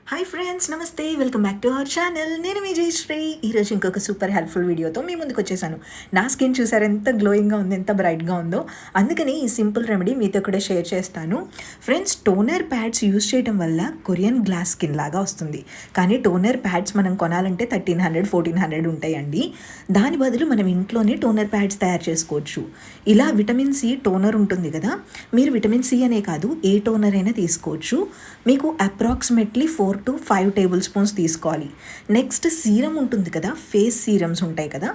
Hi friends, నమస్తే. Welcome back to our channel. నేను మీ జయశ్రీ. ఈరోజు ఇంకొక సూపర్ హెల్ప్ఫుల్ వీడియోతో మీ ముందుకు వచ్చేసాను. నా స్కిన్ చూసారు ఎంత గ్లోయింగ్గా ఉందో, ఎంత బ్రైట్గా ఉందో. అందుకని ఈ సింపుల్ రెమెడీ మీతో కూడా షేర్ చేస్తాను. ఫ్రెండ్స్, టోనర్ ప్యాడ్స్ యూజ్ చేయడం వల్ల కొరియన్ గ్లాస్ స్కిన్ లాగా వస్తుంది. కానీ టోనర్ ప్యాడ్స్ మనం కొనాలంటే 1300, 1400 ఉంటాయండి. దాని బదులు మనం ఇంట్లోనే టోనర్ ప్యాడ్స్ తయారు చేసుకోవచ్చు. ఇలా విటమిన్ సి టోనర్ ఉంటుంది కదా, మీరు విటమిన్ సి అనే కాదు ఏ టోనర్ అయినా తీసుకోవచ్చు. మీకు అప్రాక్సిమేట్లీ 4 to 5 టేబుల్ స్పూన్స్ తీసుకోవాలి. నెక్స్ట్ సీరం ఉంటుంది కదా, ఫేస్ సీరమ్స్ ఉంటాయి కదా,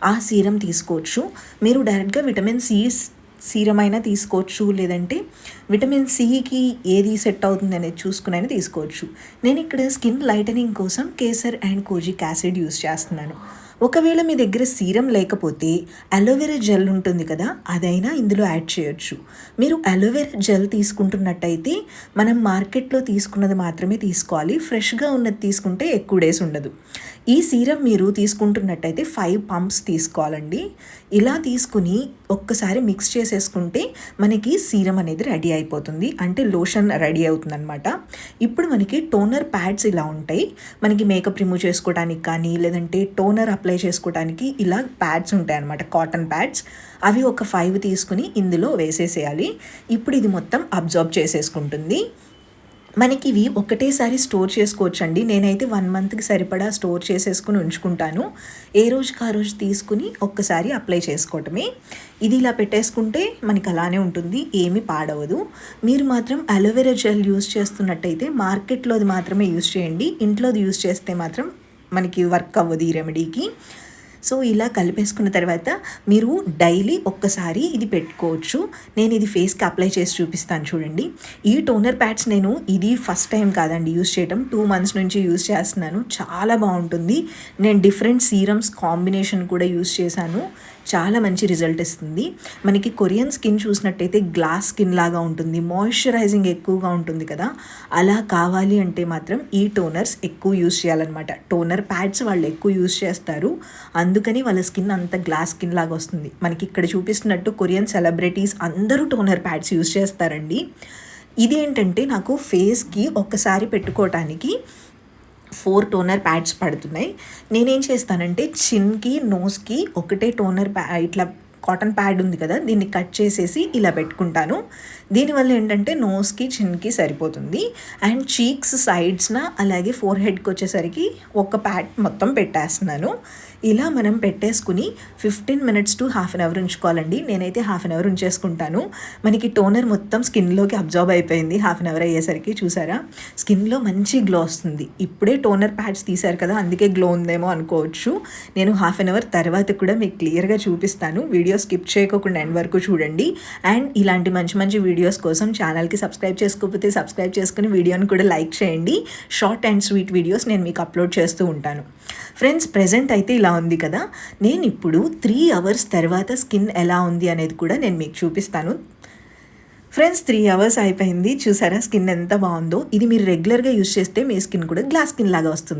ఆ సీరం తీసుకోవచ్చు. మీరు డైరెక్ట్గా విటమిన్ సి సీరం అయినా తీసుకోవచ్చు, లేదంటే విటమిన్ సికి ఏది సెట్ అవుతుంది అనేది చూసుకుని అయినా తీసుకోవచ్చు. నేను ఇక్కడ స్కిన్ లైటనింగ్ కోసం kesar and kojic acid use చేస్తున్నాను. ఒకవేళ మీ దగ్గర సీరం లేకపోతే అలోవెరా జెల్ ఉంటుంది కదా, అదైనా ఇందులో యాడ్ చేయొచ్చు. మీరు అలోవెరా జెల్ తీసుకుంటున్నట్టయితే మనం మార్కెట్లో తీసుకున్నది మాత్రమే తీసుకోవాలి. ఫ్రెష్గా ఉన్నది తీసుకుంటే ఎక్కువ డేస్ ఉండదు. ఈ సీరం మీరు తీసుకుంటున్నట్టయితే 5 పంప్స్ తీసుకోవాలండి. ఇలా తీసుకుని ఒక్కసారి మిక్స్ చేసేసుకుంటే మనకి సీరం అనేది రెడీ అయిపోతుంది, అంటే లోషన్ రెడీ అవుతుంది అనమాట. ఇప్పుడు మనకి టోనర్ ప్యాడ్స్ ఇలా ఉంటాయి. మనకి మేకప్ రిమూవ్ చేసుకోవడానికి కానీ, లేదంటే టోనర్ అప్లై చేసుకోవడానికి ఇలా ప్యాడ్స్ ఉంటాయి అనమాట, కాటన్ ప్యాడ్స్. అవి ఒక 5 తీసుకుని ఇందులో వేసేసేయాలి. ఇప్పుడు ఇది మొత్తం అబ్జార్బ్ చేసేసుకుంటుంది. మనకి ఇవి ఒకటేసారి స్టోర్ చేసుకోవచ్చండి. నేనైతే 1 మంత్కి సరిపడా స్టోర్ చేసేసుకుని ఉంచుకుంటాను. ఏ రోజుకి ఆ రోజు తీసుకుని ఒక్కసారి అప్లై చేసుకోవటమే. ఇది ఇలా పెట్టేసుకుంటే మనకి అలానే ఉంటుంది, ఏమీ పాడవదు. మీరు మాత్రం అలోవెరా జెల్ యూస్ చేస్తున్నట్టయితే మార్కెట్లోది మాత్రమే యూస్ చేయండి. ఇంట్లోది యూస్ చేస్తే మాత్రం మనకి వర్క్ అవ్వదు ఈ రెమెడీకి. సో ఇలా కలిపేసుకున్న తర్వాత మీరు డైలీ ఒక్కసారి ఇది పెట్టుకోవచ్చు. నేను ఇది ఫేస్కి అప్లై చేసి చూపిస్తాను చూడండి. ఈ టోనర్ ప్యాడ్స్ నేను ఇది ఫస్ట్ టైం కాదండి యూస్ చేయటం, 2 months నుంచి యూస్ చేస్తున్నాను. చాలా బాగుంటుంది. నేను డిఫరెంట్ సీరమ్స్ కాంబినేషన్ కూడా యూస్ చేశాను. చాలా మంచి రిజల్ట్ ఇస్తుంది. మనకి కొరియన్ స్కిన్ చూసినట్టయితే గ్లాస్ స్కిన్ లాగా ఉంటుంది, మాయిశ్చరైజింగ్ ఎక్కువగా ఉంటుంది కదా. అలా కావాలి అంటే మాత్రం ఈ టోనర్స్ ఎక్కువ యూస్ చేయాలన్నమాట. టోనర్ ప్యాడ్స్ వాళ్ళు ఎక్కువ యూస్ చేస్తారు, అందుకని వాళ్ళ స్కిన్ అంత గ్లాస్ స్కిన్ లాగా వస్తుంది. మనకి ఇక్కడ చూపిస్తున్నట్టు కొరియన్ సెలబ్రిటీస్ అందరూ టోనర్ ప్యాడ్స్ యూస్ చేస్తారండి. ఇదేంటంటే నాకు ఫేస్కి ఒక్కసారి పెట్టుకోవటానికి 4 టోనర్ ప్యాడ్స్ పడుతున్నాయి. నేనేం చేస్తానంటే చిన్కి, నోస్కి ఒకటే టోనర్ ఇట్లా కాటన్ ప్యాడ్ ఉంది కదా, దీన్ని కట్ చేసేసి ఇలా పెట్టుకుంటాను. దీనివల్ల ఏంటంటే నోస్కి, చిన్కి సరిపోతుంది. అండ్ చీక్స్ సైడ్స్న, అలాగే ఫోర్ హెడ్కి వచ్చేసరికి ఒక ప్యాడ్ మొత్తం పెట్టేస్తున్నాను. ఇలా మనం పెట్టేసుకుని 15 minutes to ½ hour ఉంచుకోవాలండి. నేనైతే ½ hour ఉంచేసుకుంటాను. మనకి టోనర్ మొత్తం స్కిన్లోకి అబ్జార్బ్ అయిపోయింది. ½ hour అయ్యేసరికి చూసారా, స్కిన్లో మంచి గ్లో వస్తుంది. ఇప్పుడే టోనర్ ప్యాడ్స్ తీశారు కదా, అందుకే గ్లో ఉందేమో అనుకోవచ్చు. నేను ½ hour తర్వాత కూడా మీకు క్లియర్గా చూపిస్తాను. వీడియో స్కిప్ చేయకుండా ఎండ్ వరకు చూడండి. అండ్ ఇలాంటి మంచి మంచి వీడియోస్ కోసం ఛానల్కి సబ్స్క్రైబ్ చేసుకోకపోతే సబ్స్క్రైబ్ చేసుకుని వీడియోని కూడా లైక్ చేయండి. షార్ట్ అండ్ స్వీట్ వీడియోస్ నేను మీకు అప్లోడ్ చేస్తూ ఉంటాను. ఫ్రెండ్స్, ప్రెజెంట్ అయితే ఇలా ఉంది కదా. నేను ఇప్పుడు 3 hours తర్వాత స్కిన్ ఎలా ఉంది అనేది కూడా నేను మీకు చూపిస్తాను. ఫ్రెండ్స్, 3 hours అయిపోయింది. చూసారా స్కిన్ ఎంత బాగుందో. ఇది మీరు రెగ్యులర్గా యూజ్ చేస్తే మీ స్కిన్ కూడా గ్లాస్ స్కిన్ లాగా వస్తుంది.